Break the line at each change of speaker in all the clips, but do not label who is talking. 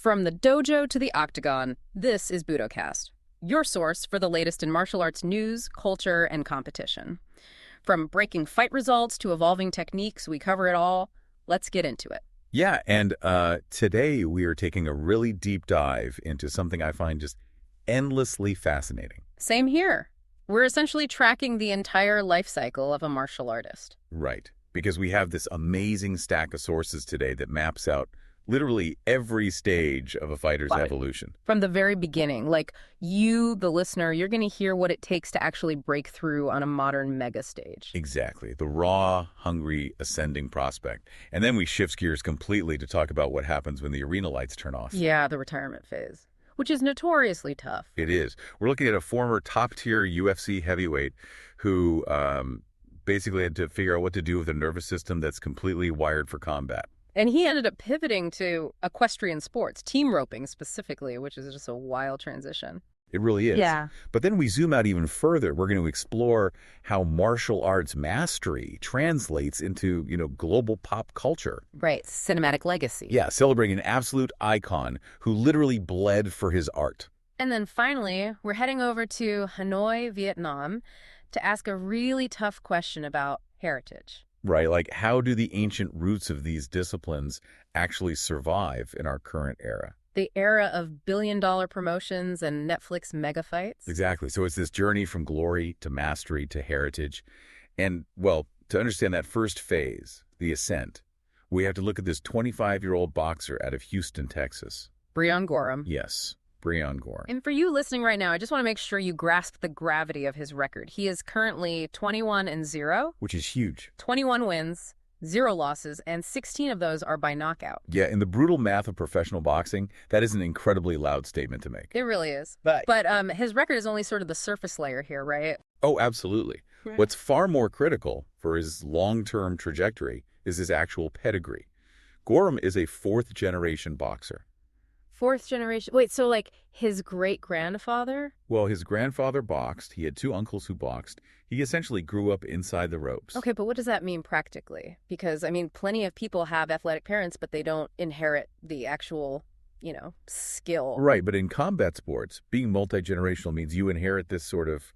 From the dojo to the octagon, this is Budocast, your source for the latest in martial arts news, culture, and competition. From breaking fight results to evolving techniques, we cover it all. Let's get into it.
Yeah, and today we are taking a really deep dive into something I find just endlessly fascinating.
Same here. We're essentially tracking the entire life cycle of a martial artist.
Right, because we have this amazing stack of sources today that maps out literally every stage of a fighter's evolution.
From the very beginning, like you, the listener, you're going to hear what it takes to actually break through on a modern mega stage.
Exactly, the raw, hungry, ascending prospect. And then we shift gears completely to talk about what happens when the arena lights turn off.
Yeah, the retirement phase, which is notoriously tough.
It is. We're looking at a former top-tier UFC heavyweight who basically had to figure out what to do with a nervous system that's completely wired for combat.
And he ended up pivoting to equestrian sports, team roping specifically, which is just a wild transition.
It really is.
Yeah.
But then we zoom out even further. We're going to explore how martial arts mastery translates into, global pop culture.
Right. Cinematic legacy.
Yeah, celebrating an absolute icon who literally bled for his art.
And then finally, we're heading over to Hanoi, Vietnam, to ask a really tough question about heritage.
Right, like how do the ancient roots of these disciplines actually survive in our current era?
The era of billion-dollar promotions and Netflix mega fights.
Exactly. So it's this journey from glory to mastery to heritage. And, well, to understand that first phase, the ascent, we have to look at this 25-year-old boxer out of Houston, Texas.
Breyon Gorham.
Yes, Breyon Gorham.
And for you listening right now, I just want to make sure you grasp the gravity of his record. He is currently 21-0.
Which is huge.
21 wins, 0 losses, and 16 of those are by knockout.
Yeah, in the brutal math of professional boxing, that is an incredibly loud statement to make.
It really is.
But
his record is only sort of the surface layer here, right?
Oh, absolutely. Right. What's far more critical for his long-term trajectory is his actual pedigree. Gorham is a fourth-generation boxer.
Fourth generation? Wait, so like his great-grandfather?
Well, his grandfather boxed. He had 2 uncles who boxed. He essentially grew up inside the ropes.
Okay, but what does that mean practically? Because, plenty of people have athletic parents, but they don't inherit the actual, skill.
Right, but in combat sports, being multi-generational means you inherit this sort of,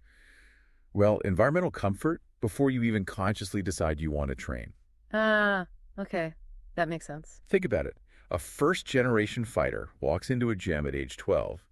environmental comfort before you even consciously decide you want to train.
Okay. That makes sense.
Think about it. A first-generation fighter walks into a gym at age 12,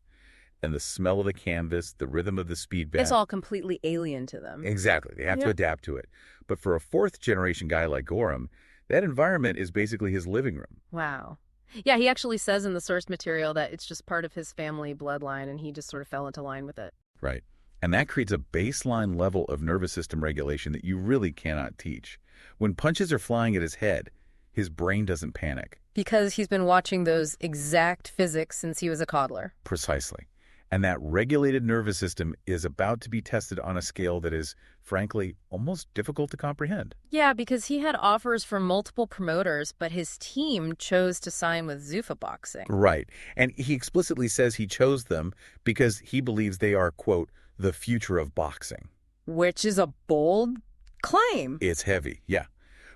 and the smell of the canvas, the rhythm of the speed band...
It's all completely alien to them.
Exactly. They have to adapt to it. But for a fourth-generation guy like Gorham, that environment is basically his living room.
Wow. Yeah, he actually says in the source material that it's just part of his family bloodline, and he just sort of fell into line with it.
Right. And that creates a baseline level of nervous system regulation that you really cannot teach. When punches are flying at his head, his brain doesn't panic.
Because he's been watching those exact physics since he was a toddler.
Precisely. And that regulated nervous system is about to be tested on a scale that is, frankly, almost difficult to comprehend.
Yeah, because he had offers from multiple promoters, but his team chose to sign with Zuffa Boxing.
Right. And he explicitly says he chose them because he believes they are, quote, the future of boxing.
Which is a bold claim.
It's heavy, yeah.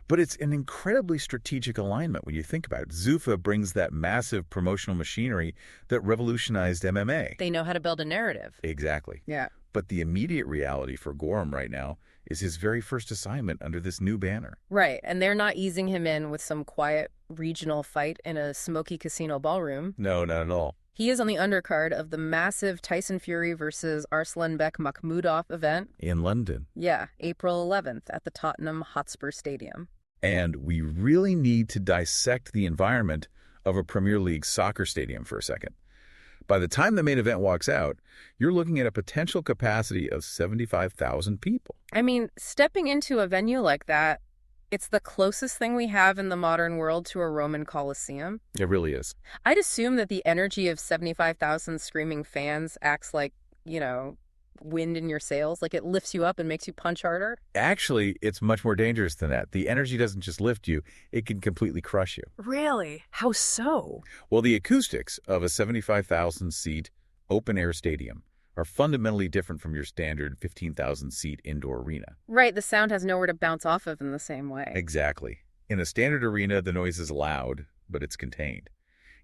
But it's an incredibly strategic alignment when you think about it. Zuffa brings that massive promotional machinery that revolutionized MMA.
They know how to build a narrative.
Exactly.
Yeah.
But the immediate reality for Gorham right now is his very first assignment under this new banner.
Right. And they're not easing him in with some quiet regional fight in a smoky casino ballroom.
No, not at all.
He is on the undercard of the massive Tyson Fury versus Arslanbek Makhmudov event.
In London.
Yeah, April 11th at the Tottenham Hotspur Stadium.
And we really need to dissect the environment of a Premier League soccer stadium for a second. By the time the main event walks out, you're looking at a potential capacity of 75,000 people.
Stepping into a venue like that, it's the closest thing we have in the modern world to a Roman Colosseum.
It really is.
I'd assume that the energy of 75,000 screaming fans acts like, wind in your sails, like it lifts you up and makes you punch harder.
Actually, it's much more dangerous than that. The energy doesn't just lift you, it can completely crush you.
Really? How so?
Well, the acoustics of a 75,000-seat open-air stadium are fundamentally different from your standard 15,000-seat indoor arena.
Right, the sound has nowhere to bounce off of in the same way.
Exactly. In a standard arena, the noise is loud, but it's contained.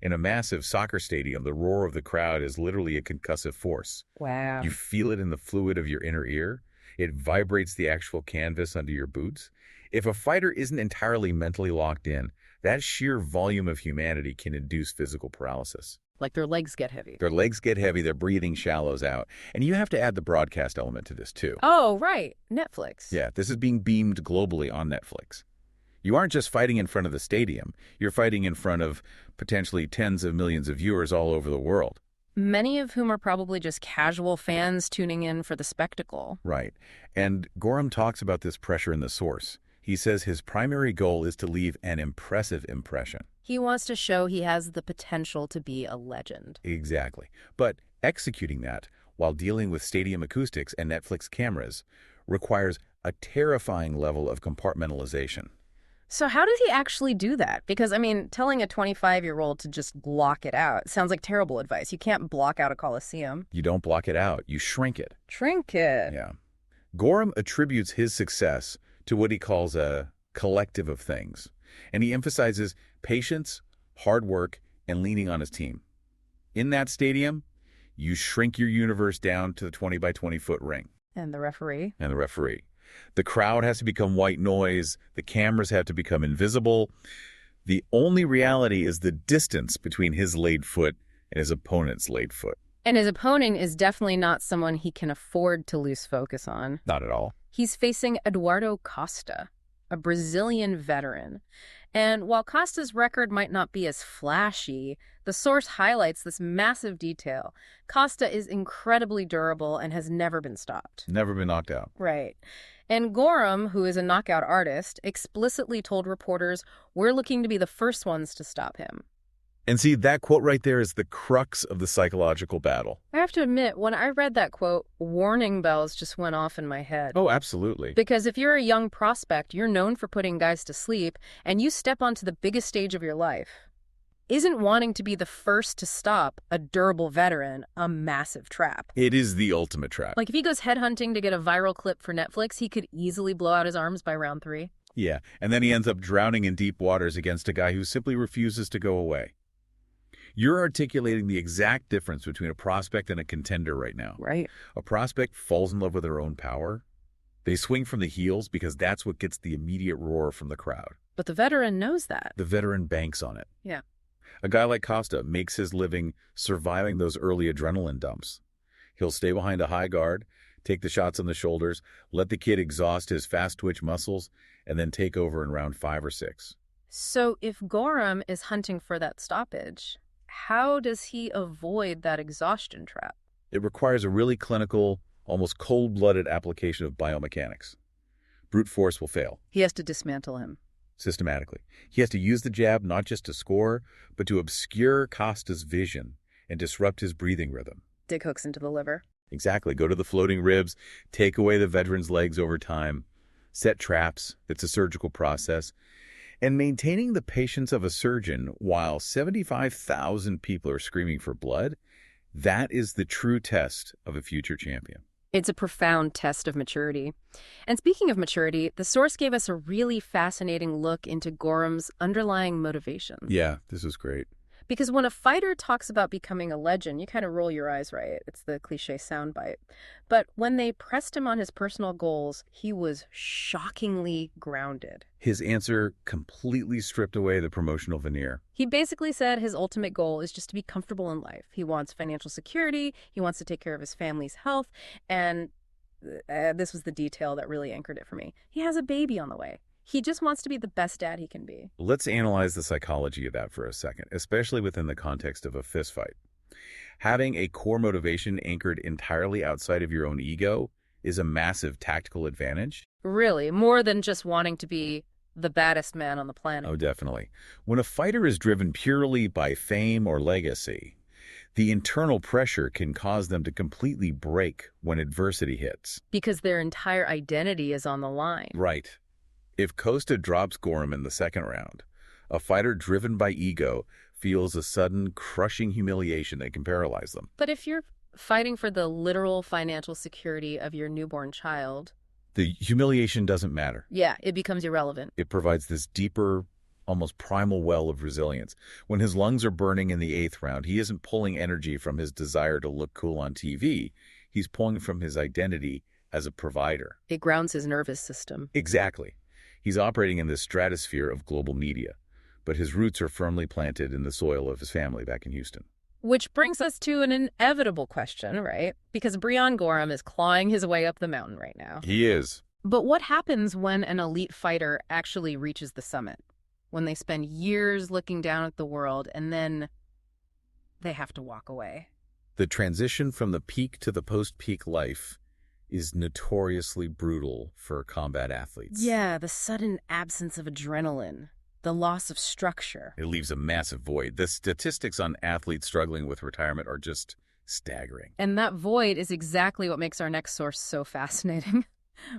In a massive soccer stadium, the roar of the crowd is literally a concussive force.
Wow.
You feel it in the fluid of your inner ear. It vibrates the actual canvas under your boots. If a fighter isn't entirely mentally locked in, that sheer volume of humanity can induce physical paralysis.
Like their legs get heavy.
Their legs get heavy, their breathing shallows out. And you have to add the broadcast element to this, too.
Oh, right. Netflix.
Yeah, this is being beamed globally on Netflix. You aren't just fighting in front of the stadium. You're fighting in front of potentially tens of millions of viewers all over the world.
Many of whom are probably just casual fans tuning in for the spectacle.
Right. And Gorham talks about this pressure in the source. He says his primary goal is to leave an impressive impression.
He wants to show he has the potential to be a legend.
Exactly. But executing that while dealing with stadium acoustics and Netflix cameras requires a terrifying level of compartmentalization.
So how did he actually do that? Because, I mean, telling a 25-year-old to just block it out sounds like terrible advice. You can't block out a coliseum.
You don't block it out. You shrink it.
Shrink it.
Yeah. Gorham attributes his success to what he calls a collective of things. And he emphasizes patience, hard work, and leaning on his team. In that stadium, you shrink your universe down to the 20 by 20 foot ring.
And the referee.
And the referee. The crowd has to become white noise. The cameras have to become invisible. The only reality is the distance between his laid foot and his opponent's laid foot.
And his opponent is definitely not someone he can afford to lose focus on.
Not at all.
He's facing Eduardo Costa, a Brazilian veteran. And while Costa's record might not be as flashy, the source highlights this massive detail. Costa is incredibly durable and has never been stopped.
Never been knocked out.
Right. And Gorham, who is a knockout artist, explicitly told reporters, "We're looking to be the first ones to stop him."
And see, that quote right there is the crux of the psychological battle.
I have to admit, when I read that quote, warning bells just went off in my head.
Oh, absolutely.
Because if you're a young prospect, you're known for putting guys to sleep, and you step onto the biggest stage of your life. Isn't wanting to be the first to stop a durable veteran a massive trap?
It is the ultimate trap.
Like if he goes headhunting to get a viral clip for Netflix, he could easily blow out his arms by round 3.
Yeah, and then he ends up drowning in deep waters against a guy who simply refuses to go away. You're articulating the exact difference between a prospect and a contender right now.
Right.
A prospect falls in love with their own power. They swing from the heels because that's what gets the immediate roar from the crowd.
But the veteran knows that.
The veteran banks on it.
Yeah.
A guy like Costa makes his living surviving those early adrenaline dumps. He'll stay behind a high guard, take the shots on the shoulders, let the kid exhaust his fast-twitch muscles, and then take over in round 5 or 6.
So if Gorham is hunting for that stoppage, how does he avoid that exhaustion trap?
It requires a really clinical, almost cold-blooded application of biomechanics. Brute force will fail.
He has to dismantle him.
Systematically. He has to use the jab not just to score, but to obscure Costa's vision and disrupt his breathing rhythm.
Dig hooks into the liver.
Exactly. Go to the floating ribs, take away the veteran's legs over time, set traps. It's a surgical process. And maintaining the patience of a surgeon while 75,000 people are screaming for blood, that is the true test of a future champion.
It's a profound test of maturity. And speaking of maturity, the source gave us a really fascinating look into Gorham's underlying motivations.
Yeah, this was great.
Because when a fighter talks about becoming a legend, you kind of roll your eyes, right? It's the cliche soundbite. But when they pressed him on his personal goals, he was shockingly grounded.
His answer completely stripped away the promotional veneer.
He basically said his ultimate goal is just to be comfortable in life. He wants financial security, he wants to take care of his family's health, and this was the detail that really anchored it for me. He has a baby on the way. He just wants to be the best dad he can be.
Let's analyze the psychology of that for a second, especially within the context of a fistfight. Having a core motivation anchored entirely outside of your own ego is a massive tactical advantage.
Really, more than just wanting to be the baddest man on the planet.
Oh, definitely. When a fighter is driven purely by fame or legacy, the internal pressure can cause them to completely break when adversity hits.
Because their entire identity is on the line.
Right. If Costa drops Gorham in the second round, a fighter driven by ego feels a sudden, crushing humiliation that can paralyze them.
But if you're fighting for the literal financial security of your newborn child,
the humiliation doesn't matter.
Yeah, it becomes irrelevant.
It provides this deeper, almost primal well of resilience. When his lungs are burning in the 8th round, he isn't pulling energy from his desire to look cool on TV. He's pulling from his identity as a provider.
It grounds his nervous system.
Exactly. He's operating in the stratosphere of global media, but his roots are firmly planted in the soil of his family back in Houston.
Which brings us to an inevitable question, right? Because Breyon Gorham is clawing his way up the mountain right now.
He is.
But what happens when an elite fighter actually reaches the summit? When they spend years looking down at the world and then they have to walk away?
The transition from the peak to the post-peak life is notoriously brutal for combat athletes.
Yeah, the sudden absence of adrenaline, the loss of structure.
It leaves a massive void. The statistics on athletes struggling with retirement are just staggering.
And that void is exactly what makes our next source so fascinating.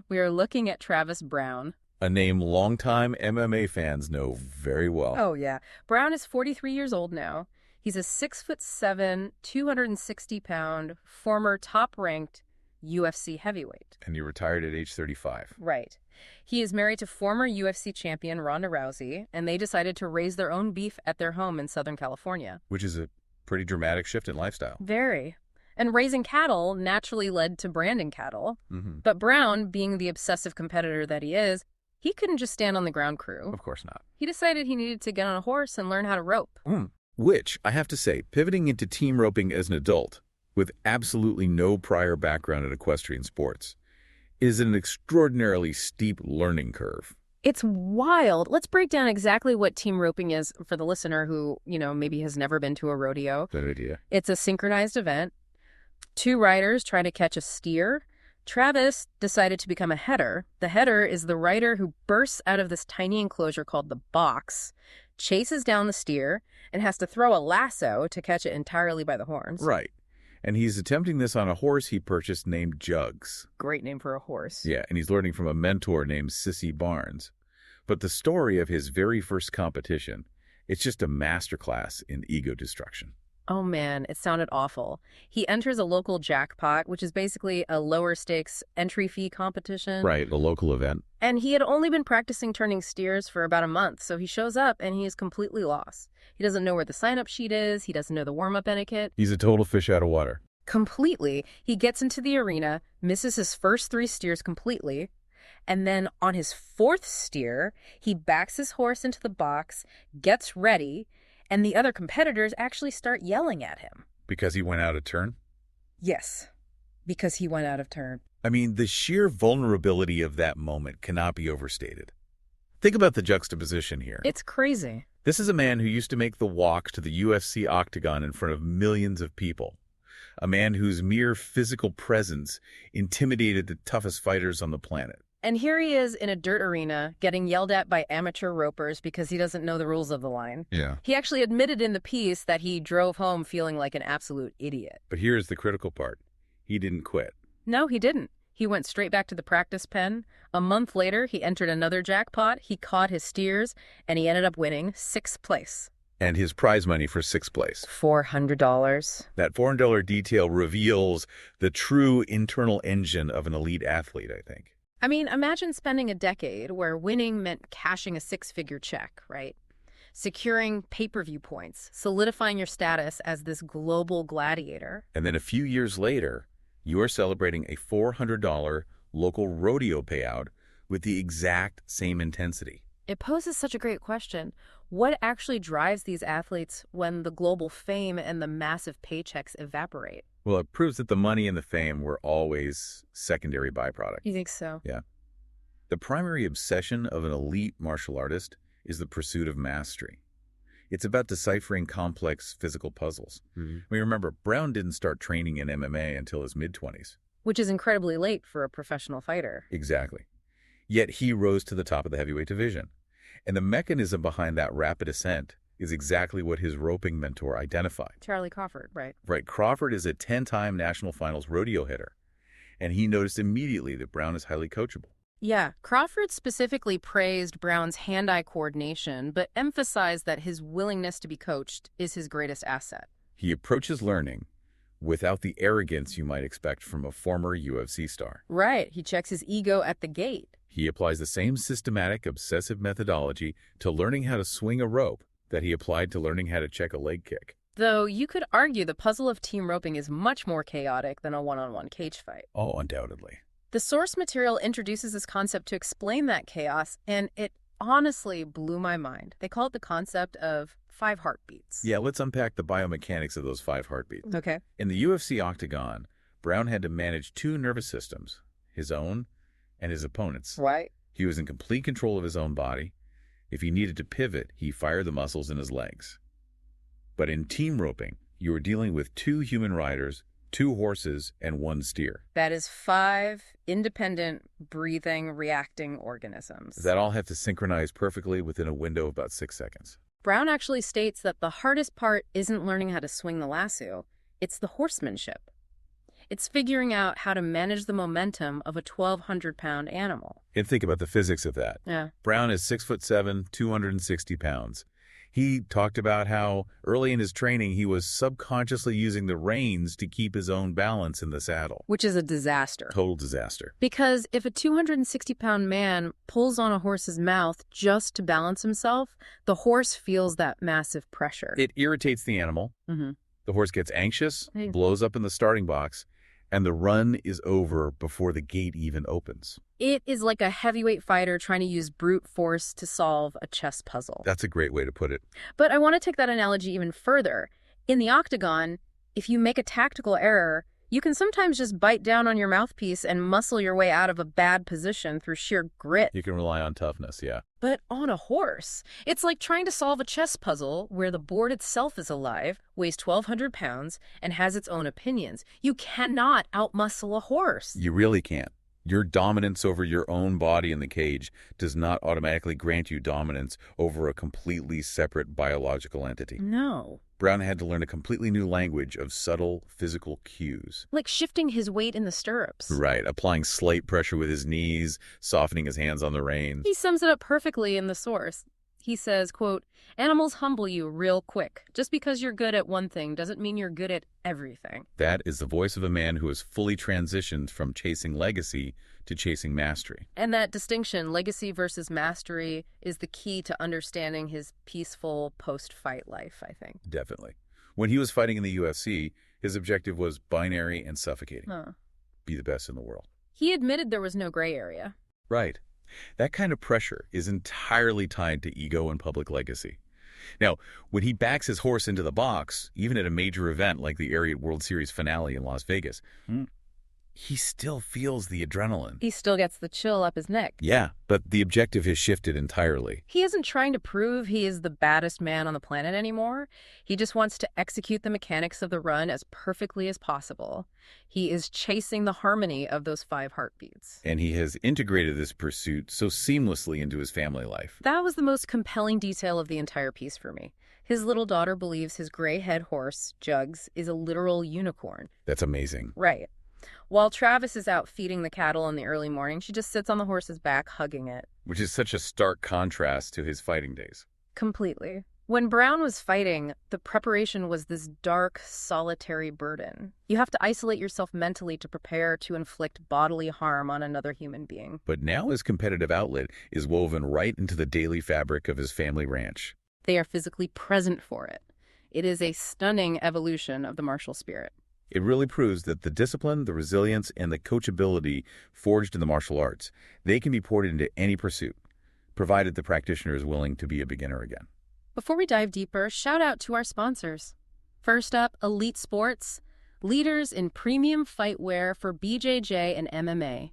We are looking at Travis Browne.
A name longtime MMA fans know very well.
Oh, yeah. Browne is 43 years old now. He's a 6'7", 260-pound, former top-ranked UFC heavyweight.
And he retired at age 35.
Right. He is married to former UFC champion Ronda Rousey, and they decided to raise their own beef at their home in Southern California.
Which is a pretty dramatic shift in lifestyle.
Very. And raising cattle naturally led to branding cattle.
Mm-hmm.
But Browne, being the obsessive competitor that he is, he couldn't just stand on the ground crew.
Of course not.
He decided he needed to get on a horse and learn how to rope.
Which, I have to say, pivoting into team roping as an adult, with absolutely no prior background in equestrian sports, is an extraordinarily steep learning curve.
It's wild. Let's break down exactly what team roping is for the listener who, maybe has never been to a rodeo.
Good idea.
It's a synchronized event. 2 riders try to catch a steer. Travis decided to become a header. The header is the rider who bursts out of this tiny enclosure called the box, chases down the steer, and has to throw a lasso to catch it entirely by the horns.
Right. And he's attempting this on a horse he purchased named Jugs.
Great name for a horse.
Yeah, and he's learning from a mentor named Sissy Barnes. But the story of his very first competition, it's just a masterclass in ego destruction.
Oh man, it sounded awful. He enters a local jackpot, which is basically a lower stakes entry fee competition.
Right, a local event.
And he had only been practicing turning steers for about a month, so he shows up and he is completely lost. He doesn't know where the sign-up sheet is. He doesn't know the warm-up etiquette.
He's a total fish out of water.
Completely. He gets into the arena, misses his first 3 steers completely, and then on his 4th steer, he backs his horse into the box, gets ready, and the other competitors actually start yelling at him.
Because he went out of turn?
Yes, because he went out of turn.
I mean, the sheer vulnerability of that moment cannot be overstated. Think about the juxtaposition here.
It's crazy.
This is a man who used to make the walk to the UFC Octagon in front of millions of people. A man whose mere physical presence intimidated the toughest fighters on the planet.
And here he is in a dirt arena getting yelled at by amateur ropers because he doesn't know the rules of the line.
Yeah.
He actually admitted in the piece that he drove home feeling like an absolute idiot.
But here's the critical part. He didn't quit.
No, he didn't. He went straight back to the practice pen. A month later, he entered another jackpot. He caught his steers, and he ended up winning 6th place.
And his prize money for 6th place.
$400.
That $400 detail reveals the true internal engine of an elite athlete, I think.
I mean, imagine spending a decade where winning meant cashing a 6-figure check, right? Securing pay-per-view points, solidifying your status as this global gladiator.
And then a few years later, you are celebrating a $400 local rodeo payout with the exact same intensity.
It poses such a great question. What actually drives these athletes when the global fame and the massive paychecks evaporate?
Well, it proves that the money and the fame were always secondary byproduct.
You think so?
Yeah. The primary obsession of an elite martial artist is the pursuit of mastery. It's about deciphering complex physical puzzles. Mm-hmm. I mean, remember, Browne didn't start training in MMA until his mid-20s.
Which is incredibly late for a professional fighter.
Exactly. Yet he rose to the top of the heavyweight division. And the mechanism behind that rapid ascent is exactly what his roping mentor identified.
Charlie Crawford, right?
Right. Crawford is a 10-time national finals rodeo hitter. And he noticed immediately that Browne is highly coachable.
Yeah, Crawford specifically praised Browne's hand-eye coordination, but emphasized that his willingness to be coached is his greatest asset.
He approaches learning without the arrogance you might expect from a former UFC star.
Right. He checks his ego at the gate.
He applies the same systematic, obsessive methodology to learning how to swing a rope that he applied to learning how to check a leg kick.
Though you could argue the puzzle of team roping is much more chaotic than a one-on-one cage fight.
Oh, undoubtedly.
The source material introduces this concept to explain that chaos, and it honestly blew my mind. They call it the concept of 5 heartbeats.
Yeah, let's unpack the biomechanics of those 5 heartbeats.
Okay.
In the UFC Octagon, Browne had to manage 2 nervous systems, his own and his opponent's.
Right.
He was in complete control of his own body. If he needed to pivot, he fired the muscles in his legs. But in team roping, you were dealing with 2 human riders, 2 horses, and 1 steer.
That is 5 independent, breathing, reacting organisms.
That all have to synchronize perfectly within a window of about 6 seconds.
Browne actually states that the hardest part isn't learning how to swing the lasso, it's the horsemanship. It's figuring out how to manage the momentum of a 1,200-pound animal.
And think about the physics of that.
Yeah.
Browne is 6'7", 260 pounds. He talked about how early in his training he was subconsciously using the reins to keep his own balance in the saddle.
Which is a disaster.
Total disaster.
Because if a 260-pound man pulls on a horse's mouth just to balance himself, the horse feels that massive pressure.
It irritates the animal.
Mm-hmm.
The horse gets anxious, blows up in the starting box, and the run is over before the gate even opens.
It is like a heavyweight fighter trying to use brute force to solve a chess puzzle.
That's a great way to put it.
But I want to take that analogy even further. In the Octagon, if you make a tactical error, you can sometimes just bite down on your mouthpiece and muscle your way out of a bad position through sheer grit.
You can rely on toughness, yeah.
But on a horse, it's like trying to solve a chess puzzle where the board itself is alive, weighs 1,200 pounds, and has its own opinions. You cannot outmuscle a horse.
You really can't. Your dominance over your own body in the cage does not automatically grant you dominance over a completely separate biological entity.
No.
Browne had to learn a completely new language of subtle physical cues.
Like shifting his weight in the stirrups.
Right, applying slight pressure with his knees, softening his hands on the reins.
He sums it up perfectly in the source. He says, quote, "Animals humble you real quick. Just because you're good at one thing doesn't mean you're good at everything."
That is the voice of a man who has fully transitioned from chasing legacy to chasing mastery.
And that distinction, legacy versus mastery, is the key to understanding his peaceful post-fight life, I think.
Definitely. When he was fighting in the UFC, his objective was binary and suffocating. Be the best in the world.
He admitted there was no gray area.
Right. That kind of pressure is entirely tied to ego and public legacy. Now, when he backs his horse into the box, even at a major event like the Ariat World Series finale in Las Vegas, he still feels the adrenaline.
He still gets the chill up his neck.
Yeah, but the objective has shifted entirely.
He isn't trying to prove he is the baddest man on the planet anymore. He just wants to execute the mechanics of the run as perfectly as possible. He is chasing the harmony of those 5 heartbeats.
And he has integrated this pursuit so seamlessly into his family life.
That was the most compelling detail of the entire piece for me. His little daughter believes his gray head horse, Jugs, is a literal unicorn.
That's amazing.
Right. While Travis is out feeding the cattle in the early morning, she just sits on the horse's back, hugging it.
Which is such a stark contrast to his fighting days.
Completely. When Browne was fighting, the preparation was this dark, solitary burden. You have to isolate yourself mentally to prepare to inflict bodily harm on another human being.
But now his competitive outlet is woven right into the daily fabric of his family ranch.
They are physically present for it. It is a stunning evolution of the martial spirit.
It really proves that the discipline, the resilience, and the coachability forged in the martial arts, they can be poured into any pursuit, provided the practitioner is willing to be a beginner again.
Before we dive deeper, shout out to our sponsors. First up, Elite Sports, leaders in premium fight wear for BJJ and MMA.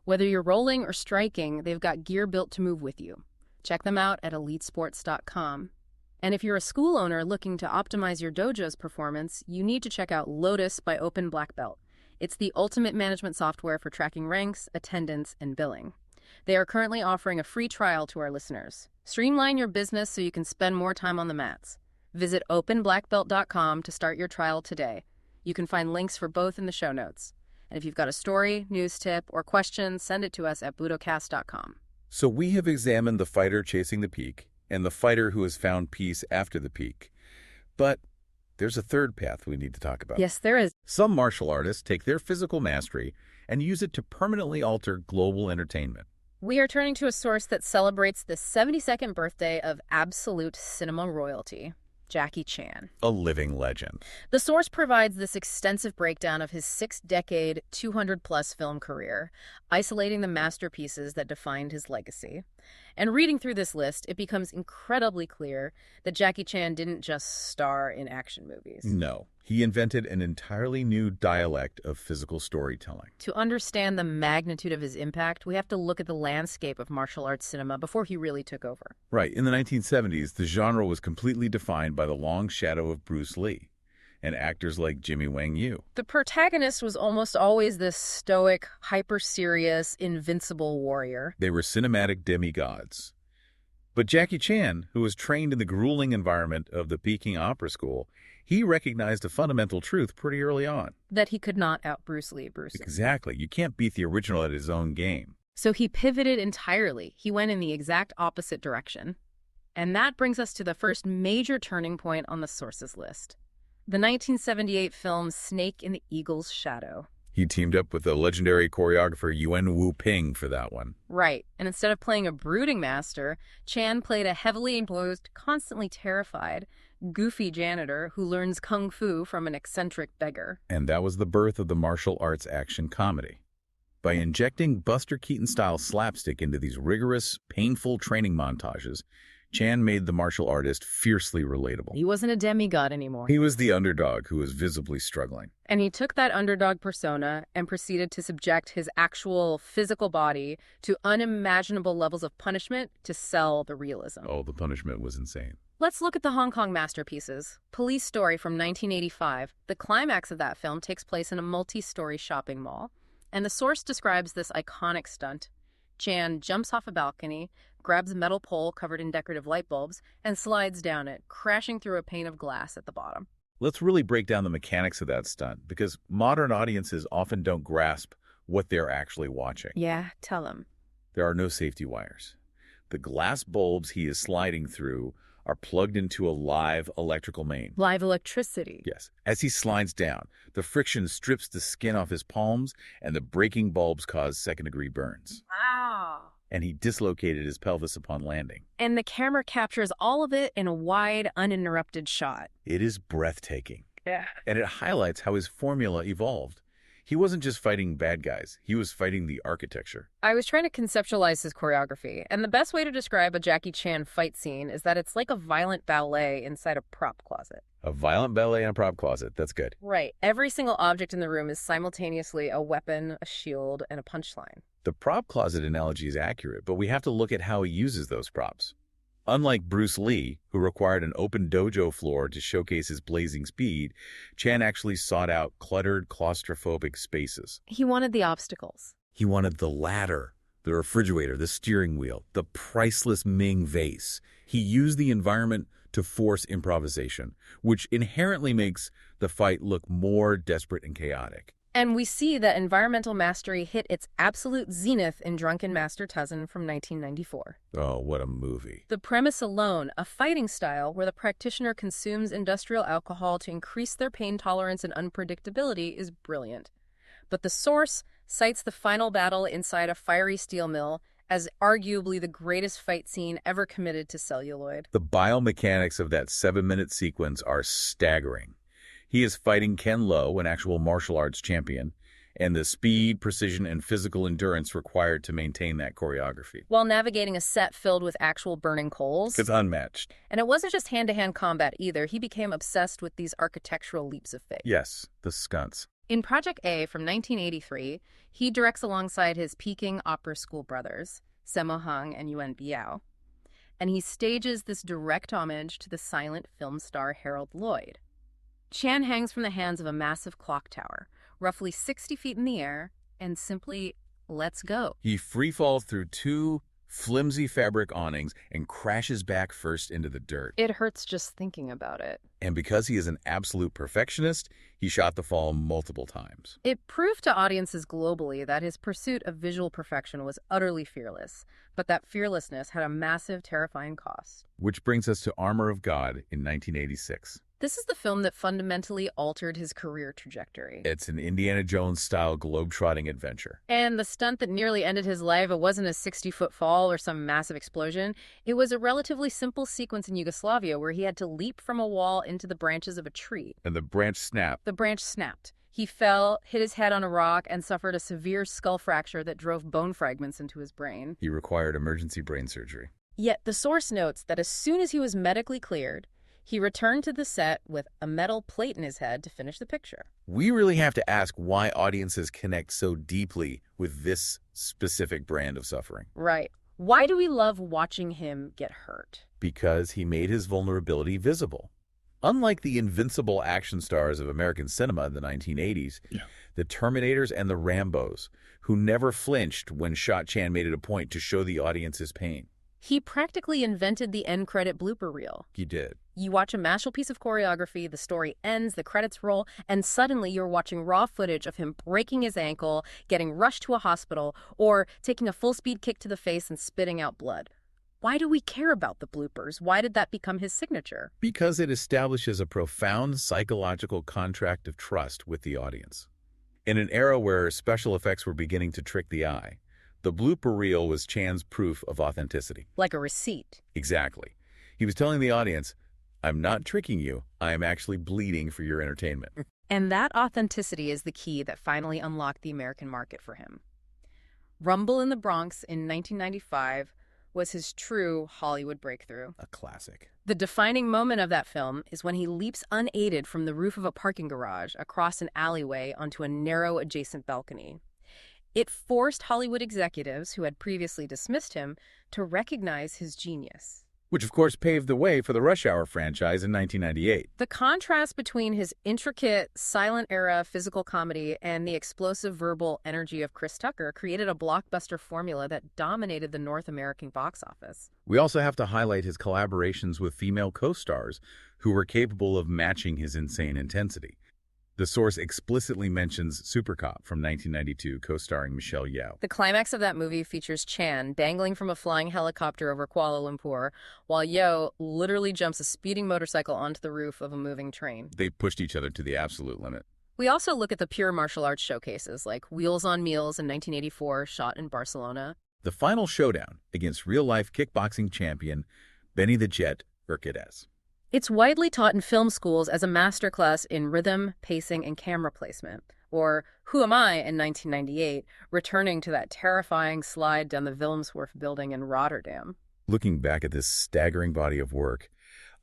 Whether you're rolling or striking, they've got gear built to move with you. Check them out at elitesports.com. And if you're a school owner looking to optimize your dojo's performance, you need to check out Lotus by Open Black Belt. It's the ultimate management software for tracking ranks, attendance, and billing. They are currently offering a free trial to our listeners. Streamline your business so you can spend more time on the mats. Visit openblackbelt.com to start your trial today. You can find links for both in the show notes. And if you've got a story, news tip, or question, send it to us at budocast.com.
So we have examined the fighter chasing the peak and the fighter who has found peace after the peak. But there's a third path we need to talk about.
Yes, there is.
Some martial artists take their physical mastery and use it to permanently alter global entertainment.
We are turning to a source that celebrates the 72nd birthday of absolute cinema royalty, Jackie Chan.
A living legend.
The source provides this extensive breakdown of his 6-decade, 200-plus film career, isolating the masterpieces that defined his legacy. And reading through this list, it becomes incredibly clear that Jackie Chan didn't just star in action movies.
No, he invented an entirely new dialect of physical storytelling.
To understand the magnitude of his impact, we have to look at the landscape of martial arts cinema before he really took over.
Right, in the 1970s, the genre was completely defined by the long shadow of Bruce Lee and actors like Jimmy Wang Yu.
The protagonist was almost always this stoic, hyper-serious, invincible warrior.
They were cinematic demigods. But Jackie Chan, who was trained in the grueling environment of the Peking Opera School, he recognized a fundamental truth pretty early on.
That he could not out Bruce Lee.
Exactly. You can't beat the original at his own game.
So he pivoted entirely. He went in the exact opposite direction. And that brings us to the first major turning point on the sources list. The 1978 film Snake in the Eagle's Shadow.
He teamed up with the legendary choreographer Yuen Wu-ping for that one.
Right. And instead of playing a brooding master, Chan played a heavily imposed, constantly terrified, goofy janitor who learns kung fu from an eccentric beggar.
And that was the birth of the martial arts action comedy. By injecting Buster Keaton-style slapstick into these rigorous, painful training montages, Chan made the martial artist fiercely relatable.
He wasn't a demigod anymore.
He was the underdog who was visibly struggling.
And he took that underdog persona and proceeded to subject his actual physical body to unimaginable levels of punishment to sell the realism.
Oh, the punishment was insane.
Let's look at the Hong Kong masterpieces. Police Story from 1985. The climax of that film takes place in a multi-story shopping mall. And the source describes this iconic stunt. Chan jumps off a balcony, grabs a metal pole covered in decorative light bulbs, and slides down it, crashing through a pane of glass at the bottom.
Let's really break down the mechanics of that stunt, because modern audiences often don't grasp what they're actually watching.
Yeah, tell them.
There are no safety wires. The glass bulbs he is sliding through are plugged into a live electrical main.
Live electricity.
Yes. As he slides down, the friction strips the skin off his palms, and the breaking bulbs cause second-degree burns.
Wow.
And he dislocated his pelvis upon landing.
And the camera captures all of it in a wide, uninterrupted shot.
It is breathtaking.
Yeah.
And it highlights how his formula evolved. He wasn't just fighting bad guys. He was fighting the architecture.
I was trying to conceptualize his choreography, and the best way to describe a Jackie Chan fight scene is that it's like a violent ballet inside a prop closet.
A violent ballet in a prop closet. That's good.
Right. Every single object in the room is simultaneously a weapon, a shield, and a punchline.
The prop closet analogy is accurate, but we have to look at how he uses those props. Unlike Bruce Lee, who required an open dojo floor to showcase his blazing speed, Chan actually sought out cluttered, claustrophobic spaces.
He wanted the obstacles.
He wanted the ladder, the refrigerator, the steering wheel, the priceless Ming vase. He used the environment to force improvisation, which inherently makes the fight look more desperate and chaotic.
And we see that environmental mastery hit its absolute zenith in Drunken Master Tuzin from 1994.
Oh, what a movie.
The premise alone, a fighting style where the practitioner consumes industrial alcohol to increase their pain tolerance and unpredictability, is brilliant. But the source cites the final battle inside a fiery steel mill as arguably the greatest fight scene ever committed to celluloid.
The biomechanics of that 7-minute sequence are staggering. He is fighting Ken Lo, an actual martial arts champion, and the speed, precision, and physical endurance required to maintain that choreography.
While navigating a set filled with actual burning coals.
It's unmatched.
And it wasn't just hand-to-hand combat either. He became obsessed with these architectural leaps of faith.
Yes, the stunts.
In Project A from 1983, he directs alongside his Peking Opera School brothers, Sammo Hung and Yuan Biao, and he stages this direct homage to the silent film star Harold Lloyd. Chan hangs from the hands of a massive clock tower, roughly 60 feet in the air, and simply lets go.
He freefalls through 2 flimsy fabric awnings and crashes back first into the dirt.
It hurts just thinking about it.
And because he is an absolute perfectionist, he shot the fall multiple times.
It proved to audiences globally that his pursuit of visual perfection was utterly fearless, but that fearlessness had a massive, terrifying cost.
Which brings us to Armor of God in 1986.
This is the film that fundamentally altered his career trajectory.
It's an Indiana Jones-style globe-trotting adventure.
And the stunt that nearly ended his life, it wasn't a 60-foot fall or some massive explosion. It was a relatively simple sequence in Yugoslavia where he had to leap from a wall into the branches of a tree.
And the branch snapped.
The branch snapped. He fell, hit his head on a rock, and suffered a severe skull fracture that drove bone fragments into his brain.
He required emergency brain surgery.
Yet the source notes that as soon as he was medically cleared, he returned to the set with a metal plate in his head to finish the picture.
We really have to ask why audiences connect so deeply with this specific brand of suffering.
Right. Why do we love watching him get hurt?
Because he made his vulnerability visible. Unlike the invincible action stars of American cinema in the 1980s, the Terminators and the Rambos, who never flinched when Shot Chan made it a point to show the audience his pain.
He practically invented the end credit blooper reel.
He did.
You watch a masterful piece of choreography, the story ends, the credits roll, and suddenly you're watching raw footage of him breaking his ankle, getting rushed to a hospital, or taking a full-speed kick to the face and spitting out blood. Why do we care about the bloopers? Why did that become his signature?
Because it establishes a profound psychological contract of trust with the audience. In an era where special effects were beginning to trick the eye, the blooper reel was Chan's proof of authenticity.
Like a receipt.
Exactly. He was telling the audience, I'm not tricking you. I am actually bleeding for your entertainment.
And that authenticity is the key that finally unlocked the American market for him. Rumble in the Bronx in 1995 was his true Hollywood breakthrough.
A classic.
The defining moment of that film is when he leaps unaided from the roof of a parking garage across an alleyway onto a narrow adjacent balcony. It forced Hollywood executives who had previously dismissed him to recognize his genius.
Which, of course, paved the way for the Rush Hour franchise in 1998.
The contrast between his intricate, silent-era physical comedy and the explosive verbal energy of Chris Tucker created a blockbuster formula that dominated the North American box office.
We also have to highlight his collaborations with female co-stars who were capable of matching his insane intensity. The source explicitly mentions Super Cop from 1992, co-starring Michelle Yeoh.
The climax of that movie features Chan dangling from a flying helicopter over Kuala Lumpur, while Yeoh literally jumps a speeding motorcycle onto the roof of a moving train.
They pushed each other to the absolute limit.
We also look at the pure martial arts showcases, like Wheels on Meals in 1984, shot in Barcelona.
The final showdown against real-life kickboxing champion Benny the Jet Urquidez.
It's widely taught in film schools as a masterclass in rhythm, pacing, and camera placement. Or Who Am I in 1998, returning to that terrifying slide down the Willemswerf building in Rotterdam.
Looking back at this staggering body of work,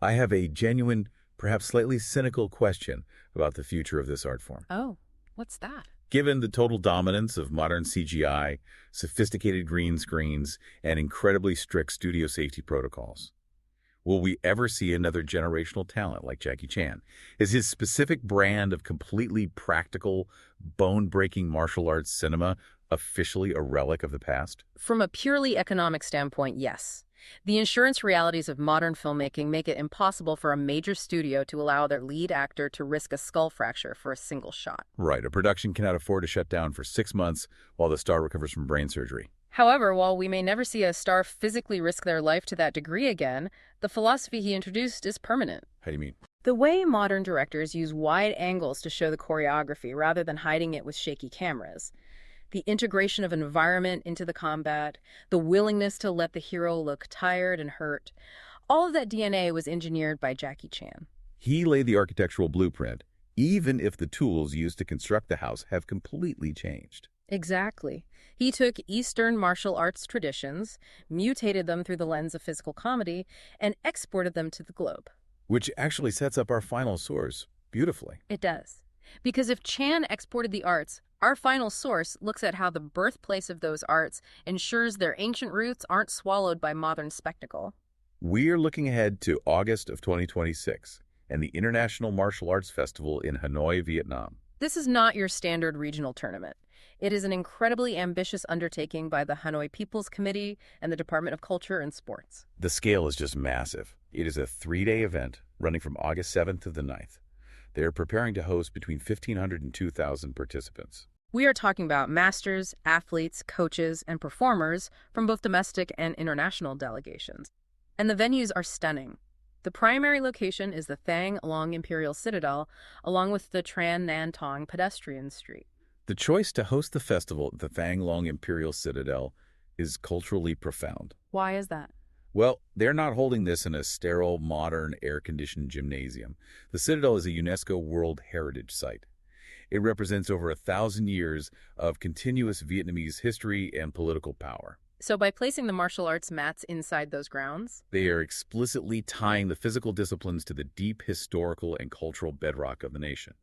I have a genuine, perhaps slightly cynical question about the future of this art form.
Oh, what's that?
Given the total dominance of modern CGI, sophisticated green screens, and incredibly strict studio safety protocols, will we ever see another generational talent like Jackie Chan? Is his specific brand of completely practical, bone-breaking martial arts cinema officially a relic of the past?
From a purely economic standpoint, yes. The insurance realities of modern filmmaking make it impossible for a major studio to allow their lead actor to risk a skull fracture for a single shot.
Right. A production cannot afford to shut down for 6 months while the star recovers from brain surgery.
However, while we may never see a star physically risk their life to that degree again, the philosophy he introduced is permanent.
How do you mean?
The way modern directors use wide angles to show the choreography rather than hiding it with shaky cameras. The integration of environment into the combat, the willingness to let the hero look tired and hurt. All of that DNA was engineered by Jackie Chan.
He laid the architectural blueprint, even if the tools used to construct the house have completely changed.
Exactly. He took Eastern martial arts traditions, mutated them through the lens of physical comedy, and exported them to the globe.
Which actually sets up our final source beautifully.
It does. Because if Chan exported the arts, our final source looks at how the birthplace of those arts ensures their ancient roots aren't swallowed by modern spectacle.
We're looking ahead to August of 2026 and the International Martial Arts Festival in Hanoi, Vietnam.
This is not your standard regional tournament. It is an incredibly ambitious undertaking by the Hanoi People's Committee and the Department of Culture and Sports.
The scale is just massive. It is a 3-day event running from August 7th to the 9th. They are preparing to host between 1,500 and 2,000 participants.
We are talking about masters, athletes, coaches, and performers from both domestic and international delegations. And the venues are stunning. The primary location is the Thang Long Imperial Citadel, along with the Tran Nan Tong pedestrian street.
The choice to host the festival at the Thang Long Imperial Citadel is culturally profound.
Why is that?
Well, they're not holding this in a sterile, modern, air-conditioned gymnasium. The Citadel is a UNESCO World Heritage Site. It represents over 1,000 years of continuous Vietnamese history and political power.
So by placing the martial arts mats inside those grounds?
They are explicitly tying the physical disciplines to the deep historical and cultural bedrock of the nation.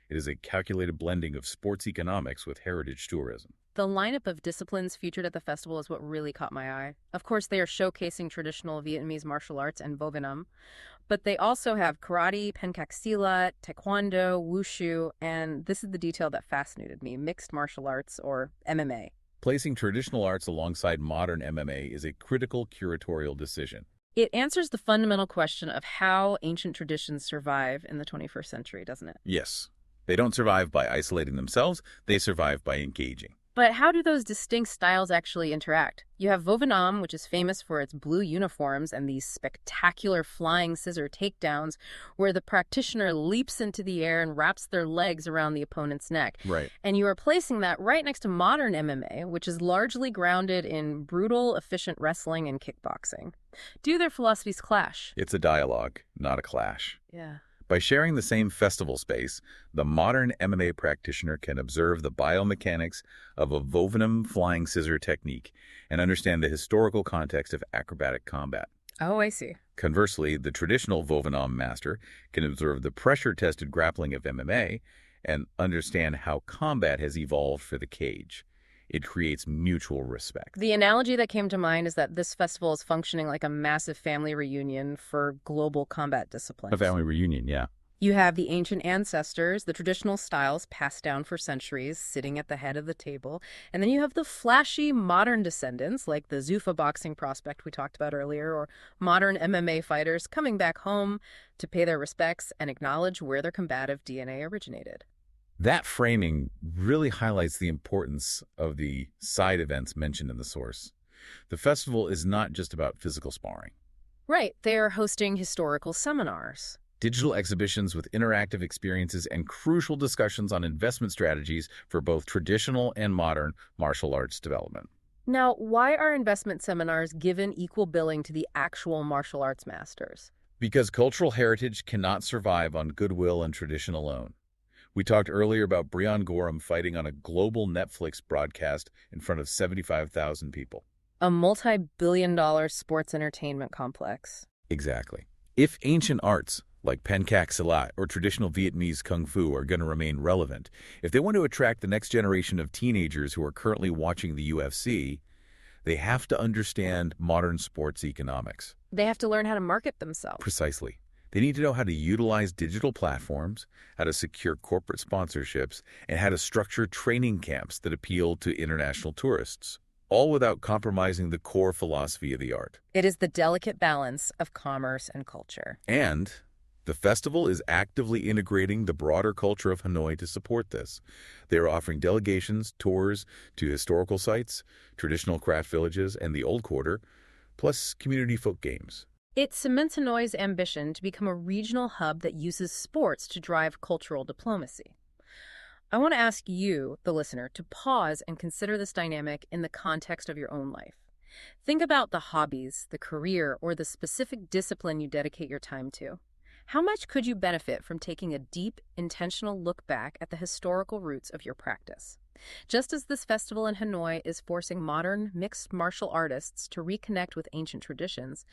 It is a calculated blending of sports economics with heritage tourism.
The lineup of disciplines featured at the festival is what really caught my eye. Of course, they are showcasing traditional Vietnamese martial arts and Vo Việt Nam, but they also have karate, pencak silat, taekwondo, wushu, and this is the detail that fascinated me, mixed martial arts, or MMA.
Placing traditional arts alongside modern MMA is a critical curatorial decision.
It answers the fundamental question of how ancient traditions survive in the 21st century, doesn't it?
Yes, they don't survive by isolating themselves, they survive by engaging.
But how do those distinct styles actually interact? You have Vo Việt Nam, which is famous for its blue uniforms and these spectacular flying scissor takedowns where the practitioner leaps into the air and wraps their legs around the opponent's neck.
Right.
And you are placing that right next to modern MMA, which is largely grounded in brutal, efficient wrestling and kickboxing. Do their philosophies clash?
It's a dialogue, not a clash.
Yeah.
By sharing the same festival space, the modern MMA practitioner can observe the biomechanics of a Vo Việt Nam flying scissor technique and understand the historical context of acrobatic combat.
Oh, I see.
Conversely, the traditional Vo Việt Nam master can observe the pressure-tested grappling of MMA and understand how combat has evolved for the cage. It creates mutual respect.
The analogy that came to mind is that this festival is functioning like a massive family reunion for global combat disciplines.
A family reunion, yeah.
You have the ancient ancestors, the traditional styles passed down for centuries, sitting at the head of the table. And then you have the flashy modern descendants, like the Zuffa Boxing prospect we talked about earlier, or modern MMA fighters coming back home to pay their respects and acknowledge where their combative DNA originated.
That framing really highlights the importance of the side events mentioned in the source. The festival is not just about physical sparring.
Right. They are hosting historical seminars.
Digital exhibitions with interactive experiences and crucial discussions on investment strategies for both traditional and modern martial arts development.
Now, why are investment seminars given equal billing to the actual martial arts masters?
Because cultural heritage cannot survive on goodwill and tradition alone. We talked earlier about Breyon Gorham fighting on a global Netflix broadcast in front of 75,000 people.
A multi-billion-dollar sports entertainment complex.
Exactly. If ancient arts, like pencak silat or traditional Vietnamese kung fu, are going to remain relevant, if they want to attract the next generation of teenagers who are currently watching the UFC, they have to understand modern sports economics.
They have to learn how to market themselves.
Precisely. They need to know how to utilize digital platforms, how to secure corporate sponsorships, and how to structure training camps that appeal to international tourists, all without compromising the core philosophy of the art.
It is the delicate balance of commerce and culture.
And the festival is actively integrating the broader culture of Hanoi to support this. They are offering delegations, tours to historical sites, traditional craft villages, and the Old Quarter, plus community folk games.
It cements Hanoi's ambition to become a regional hub that uses sports to drive cultural diplomacy. I want to ask you, the listener, to pause and consider this dynamic in the context of your own life. Think about the hobbies, the career, or the specific discipline you dedicate your time to. How much could you benefit from taking a deep, intentional look back at the historical roots of your practice? Just as this festival in Hanoi is forcing modern, mixed martial artists to reconnect with ancient traditions,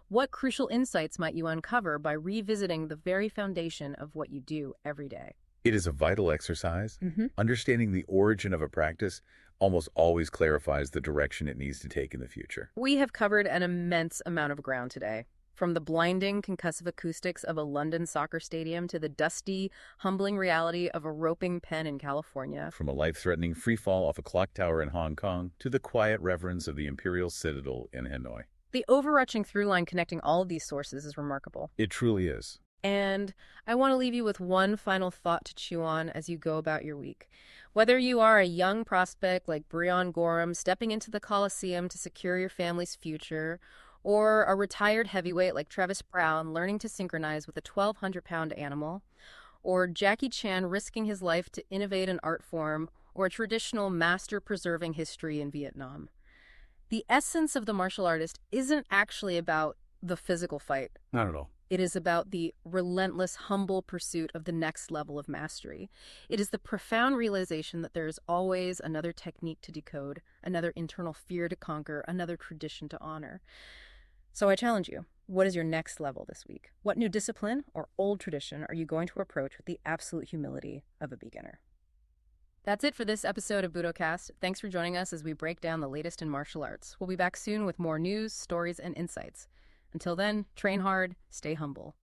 what crucial insights might you uncover by revisiting the very foundation of what you do every day?
It is a vital exercise. Understanding the origin of a practice almost always clarifies the direction it needs to take in the future.
We have covered an immense amount of ground today. From the blinding, concussive acoustics of a London soccer stadium to the dusty, humbling reality of a roping pen in California.
From a life-threatening freefall off a clock tower in Hong Kong to the quiet reverence of the Imperial Citadel in Hanoi.
The overarching through line connecting all of these sources is remarkable.
It truly is.
And I want to leave you with one final thought to chew on as you go about your week. Whether you are a young prospect like Breyon Gorham stepping into the Coliseum to secure your family's future, Or a retired heavyweight like Travis Browne learning to synchronize with a 1,200-pound animal, or Jackie Chan risking his life to innovate an art form, or a traditional master preserving history in Vietnam. The essence of the martial artist isn't actually about the physical fight.
Not at all.
It is about the relentless, humble pursuit of the next level of mastery. It is the profound realization that there is always another technique to decode, another internal fear to conquer, another tradition to honor. So I challenge you, what is your next level this week? What new discipline or old tradition are you going to approach with the absolute humility of a beginner? That's it for this episode of Budocast. Thanks for joining us as we break down the latest in martial arts. We'll be back soon with more news, stories, and insights. Until then, train hard, stay humble.